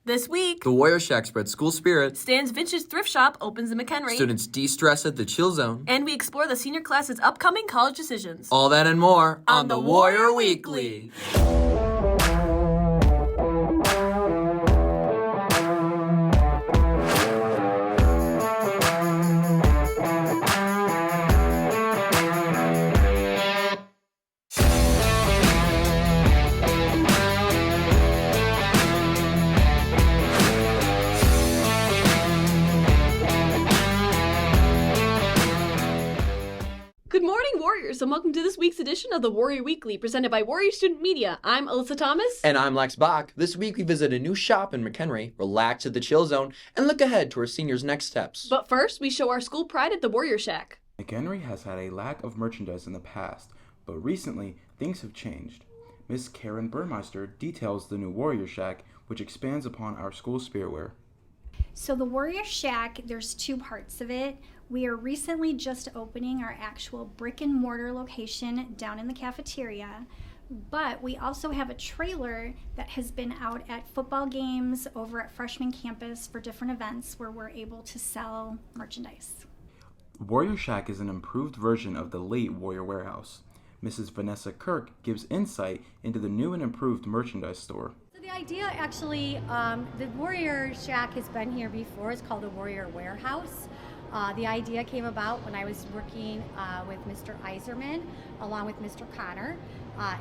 This week, The Warrior Shack spreads school spirit. Stan's Vintage Thrift Shop opens in McHenry. Students de-stress at the chill zone. And we explore the senior class's upcoming college decisions. All that and more on the Warrior Weekly. Good morning, Warriors, and welcome to this week's edition of the Warrior Weekly, presented by Warrior Student Media. I'm Alyssa Thomas. And I'm Lex Bach. This week we visit a new shop in McHenry, relax at the chill zone, and look ahead to our seniors' next steps. But first, we show our school pride at the Warrior Shack. McHenry has had a lack of merchandise in the past, but recently things have changed. Miss Karen Burmeister details the new Warrior Shack, which expands upon our school spiritwear. So the Warrior Shack, there's two parts of it. We are recently just opening our actual brick and mortar location down in the cafeteria, but we also have a trailer that has been out at football games over at freshman campus for different events where we're able to sell merchandise. Warrior Shack is an improved version of the late Warrior Warehouse. Mrs. Vanessa Kirk gives insight into the new and improved merchandise store. So the idea actually, the Warrior Shack has been here before. It's called the Warrior Warehouse. The idea came about when I was working with Mr. Iserman, along with Mr. Connor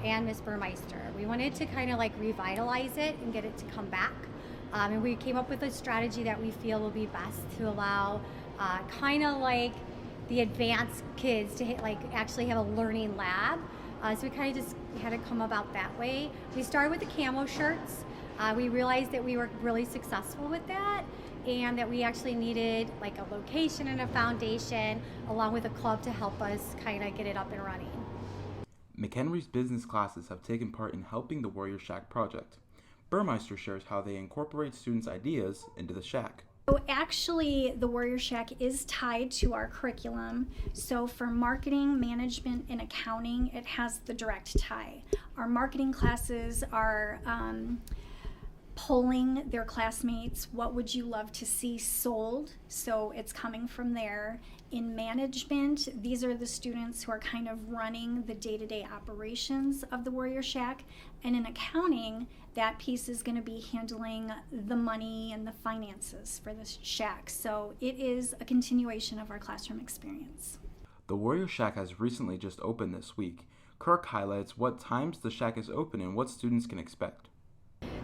and Ms. Burmeister. We wanted to kind of like revitalize it and get it to come back. And we came up with a strategy that we feel will be best to allow kind of like the advanced kids to actually have a learning lab. So we kind of just had to come about that way. We started with the camo shirts. We realized that we were really successful with that, and that we actually needed like a location and a foundation along with a club to help us kind of get it up and running. McHenry's business classes have taken part in helping the Warrior Shack project. Burmeister shares how they incorporate students' ideas into the shack. So actually, the Warrior Shack is tied to our curriculum. So for marketing, management, and accounting, it has the direct tie. Our marketing classes are polling their classmates, what would you love to see sold? So it's coming from there. In management, these are the students who are kind of running the day-to-day operations of the Warrior Shack. And in accounting, that piece is going to be handling the money and the finances for the shack. So it is a continuation of our classroom experience. The Warrior Shack has recently just opened this week. Kirk highlights what times the shack is open and what students can expect.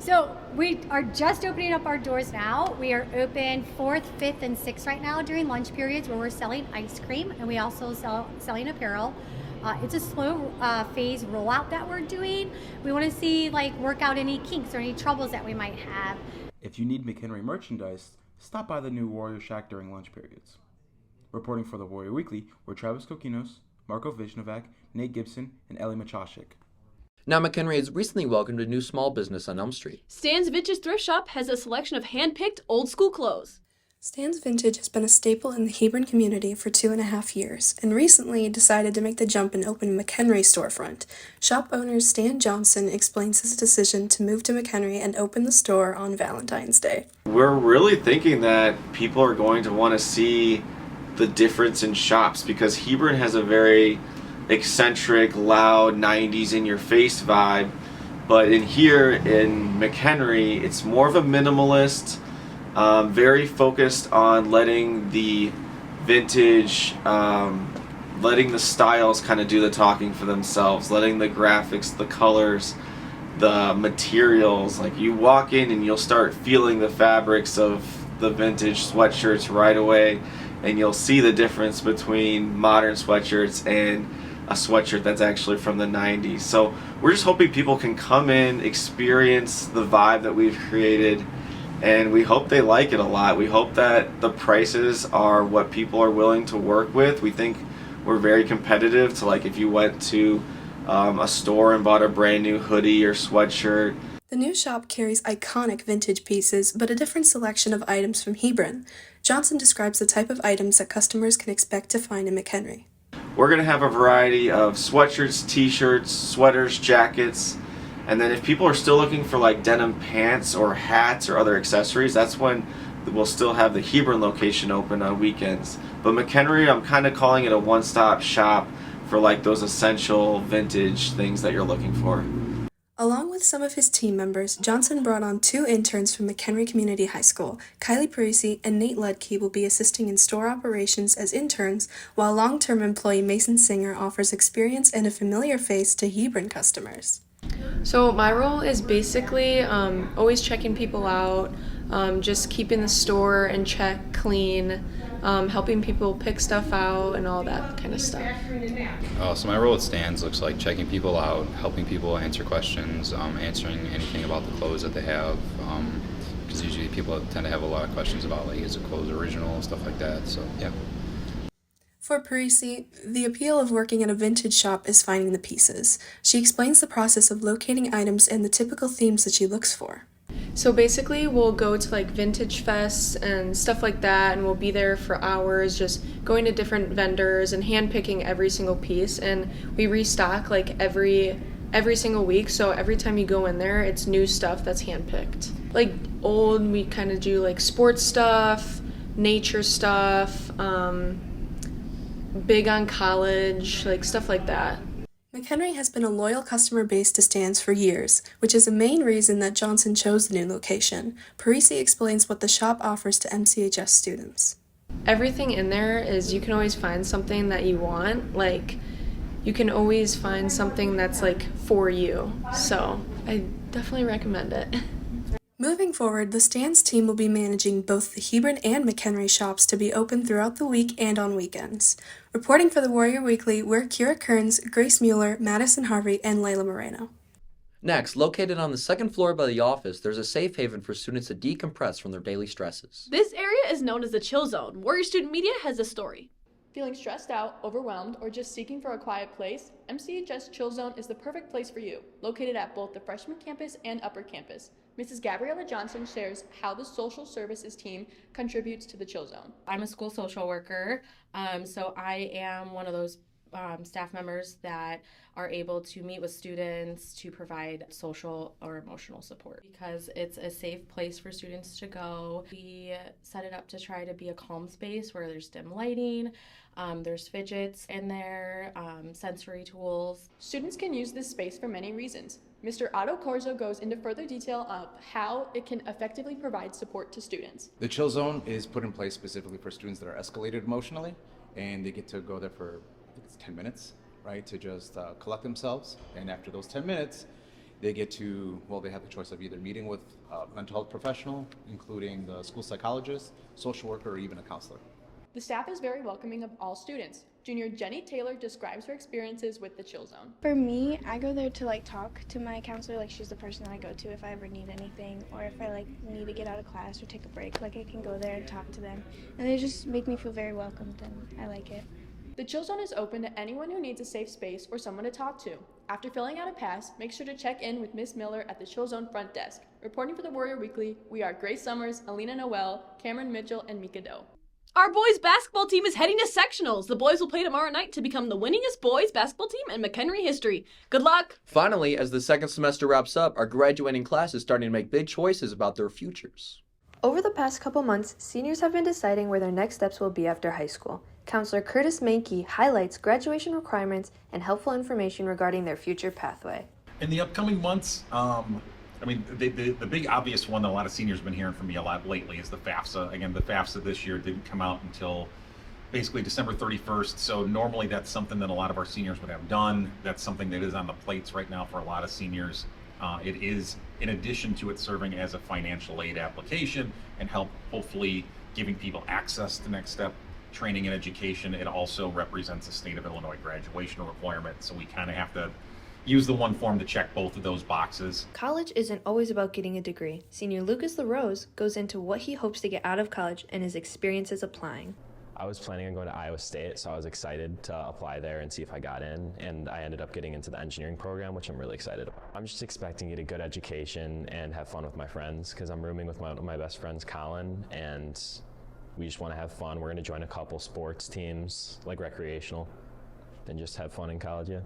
So we are just opening up our doors now. We are open 4th, 5th, and 6th right now during lunch periods where we're selling ice cream, and we also selling apparel. It's a slow phase rollout that we're doing. We want to see work out any kinks or any troubles that we might have. If you need McHenry merchandise, stop by the new Warrior Shack during lunch periods. Reporting for the Warrior Weekly were Travis Kokinos, Marco Vishnovac, Nate Gibson, and Ellie Machashik. Now McHenry has recently welcomed a new small business on Elm Street. Stan's Vintage Thrift Shop has a selection of hand-picked old school clothes. Stan's Vintage has been a staple in the Hebron community for 2.5 years, and recently decided to make the jump and open a McHenry storefront. Shop owner Stan Johnson explains his decision to move to McHenry and open the store on Valentine's Day. We're really thinking that people are going to want to see the difference in shops, because Hebron has a very eccentric, loud, 90s in-your-face vibe, but in here in McHenry, it's more of a minimalist, very focused on letting the vintage, letting the styles kind of do the talking for themselves, letting the graphics, the colors, the materials, you walk in and you'll start feeling the fabrics of the vintage sweatshirts right away, and you'll see the difference between modern sweatshirts and a sweatshirt that's actually from the 90s. So we're just hoping people can come in, experience the vibe that we've created, and we hope they like it a lot. We hope that the prices are what people are willing to work with. We think we're very competitive to if you went to a store and bought a brand new hoodie or sweatshirt. The new shop carries iconic vintage pieces, but a different selection of items from Hebron. Johnson describes the type of items that customers can expect to find in McHenry. We're going to have a variety of sweatshirts, t-shirts, sweaters, jackets, And then if people are still looking for like denim pants or hats or other accessories, that's when we'll still have the Hebron location open on weekends. But McHenry, I'm kind of calling it a one-stop shop for like those essential vintage things that you're looking for. Along with some of his team members, Johnson brought on 2 interns from McHenry Community High School. Kylie Parisi and Nate Ludke will be assisting in store operations as interns, while long-term employee Mason Singer offers experience and a familiar face to Hebron customers. So my role is basically always checking people out, just keeping the store and check clean, helping people pick stuff out and all that kind of stuff. So my role at stands looks like checking people out, helping people answer questions, answering anything about the clothes that they have, because usually people tend to have a lot of questions about like, is the clothes original, stuff like that, so yeah. For Parisi, the appeal of working at a vintage shop is finding the pieces. She explains the process of locating items and the typical themes that she looks for. So basically we'll go to like vintage fests and stuff like that, and we'll be there for hours just going to different vendors and hand picking every single piece, and we restock like every single week, so every time you go in there it's new stuff that's hand picked. Like old, we kind of do like sports stuff, nature stuff, big on college, like stuff like that. McHenry has been a loyal customer base to stands for years, which is a main reason that Johnson chose the new location. Parisi explains what the shop offers to MCHS students. Everything in there is, you can always find something that you want, like you can always find something that's like for you, so I definitely recommend it. Moving forward, the stands team will be managing both the Hebron and McHenry shops to be open throughout the week and on weekends. Reporting for the Warrior Weekly, we're Kira Kearns, Grace Mueller, Madison Harvey, and Layla Moreno. Next, located on the second floor by the office, there's a safe haven for students to decompress from their daily stresses. This area is known as the Chill Zone. Warrior Student Media has a story. Feeling stressed out, overwhelmed, or just seeking for a quiet place? MCHS Chill Zone is the perfect place for you, located at both the freshman campus and upper campus. Mrs. Gabriella Johnson shares how the social services team contributes to the Chill Zone. I'm a school social worker, so I am one of those staff members that are able to meet with students to provide social or emotional support because it's a safe place for students to go. We set it up to try to be a calm space where there's dim lighting, there's fidgets in there, sensory tools. Students can use this space for many reasons. Mr. Otto Corzo goes into further detail of how it can effectively provide support to students. The Chill Zone is put in place specifically for students that are escalated emotionally, and they get to go there for, I think it's 10 minutes, right, to just collect themselves. And after those 10 minutes, they get to, well, they have the choice of either meeting with a mental health professional, including the school psychologist, social worker, or even a counselor. The staff is very welcoming of all students. Junior Jenny Taylor describes her experiences with the Chill Zone. For me, I go there to talk to my counselor, she's the person that I go to if I ever need anything, or if I need to get out of class or take a break, I can go there and talk to them. And they just make me feel very welcomed, and I like it. The Chill Zone is open to anyone who needs a safe space or someone to talk to. After filling out a pass, make sure to check in with Miss Miller at the Chill Zone front desk. Reporting for the Warrior Weekly, we are Grace Summers, Alina Noel, Cameron Mitchell, and Mika Doe. Our boys basketball team is heading to sectionals. The boys will play tomorrow night to become the winningest boys basketball team in McHenry history. Good luck! Finally, as the second semester wraps up, our graduating class is starting to make big choices about their futures. Over the past couple months, seniors have been deciding where their next steps will be after high school. Counselor Curtis Mankey highlights graduation requirements and helpful information regarding their future pathway. In the upcoming months, the big obvious one that a lot of seniors have been hearing from me a lot lately is the FAFSA. Again, the FAFSA this year didn't come out until basically December 31st, so normally that's something that a lot of our seniors would have done. That's something that is on the plates right now for a lot of seniors. It is, in addition to it serving as a financial aid application and help hopefully giving people access to next step training and education, it also represents a state of Illinois graduation requirement, so we kind of have to use the one form to check both of those boxes. College isn't always about getting a degree. Senior Lucas LaRose goes into what he hopes to get out of college and his experiences applying. I was planning on going to Iowa State, so I was excited to apply there and see if I got in, and I ended up getting into the engineering program, which I'm really excited about. I'm just expecting to get a good education and have fun with my friends, because I'm rooming with one of my best friends, Colin, and we just want to have fun. We're going to join a couple sports teams, like recreational, and just have fun in college, yeah.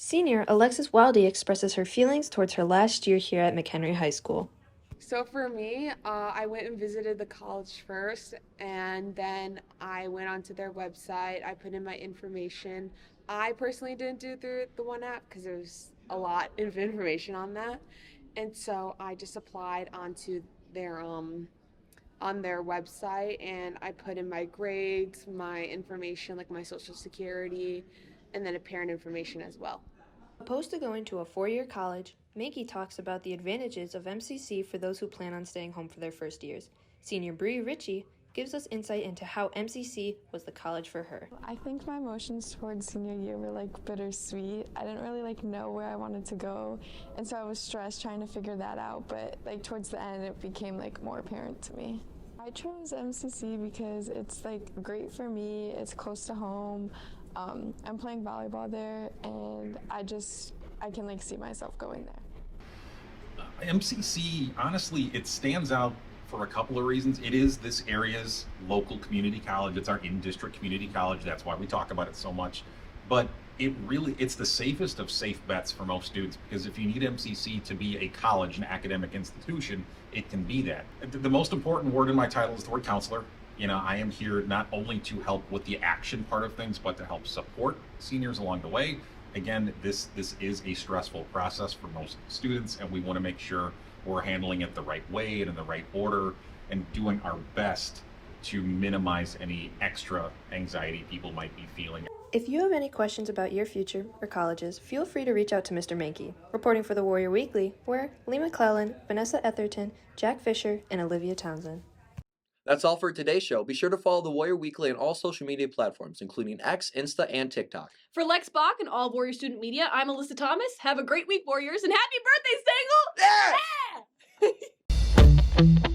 Senior Alexis Wildy expresses her feelings towards her last year here at McHenry High School. So for me, I went and visited the college first, and then I went onto their website. I put in my information. I personally didn't do it through the one app because there was a lot of information on that, and so I just applied onto their on their website, and I put in my grades, my information like my social security, and then a parent information as well. Opposed to going to a four-year college, Mankey talks about the advantages of MCC for those who plan on staying home for their first years. Senior Bree Ritchie gives us insight into how MCC was the college for her. I think my emotions towards senior year were bittersweet. I didn't really know where I wanted to go, and so I was stressed trying to figure that out, but towards the end it became more apparent to me. I chose MCC because it's great for me, it's close to home. I'm playing volleyball there, and I can see myself going there. MCC, honestly, it stands out for a couple of reasons. It is this area's local community college. It's our in-district community college. That's why we talk about it so much. But it's the safest of safe bets for most students, because if you need MCC to be a college, an academic institution, it can be that. The most important word in my title is the word counselor. I am here not only to help with the action part of things, but to help support seniors along the way. Again, this is a stressful process for most students, and we want to make sure we're handling it the right way and in the right order and doing our best to minimize any extra anxiety people might be feeling. If you have any questions about your future or colleges, feel free to reach out to Mr. Mankey. Reporting for the Warrior Weekly, we're Lee McClellan, Vanessa Etherton, Jack Fisher, and Olivia Townsend. That's all for today's show. Be sure to follow the Warrior Weekly on all social media platforms, including X, Insta, and TikTok. For Lex Bach and all Warrior Student Media, I'm Alyssa Thomas. Have a great week, Warriors, and happy birthday, Stangle! Yeah!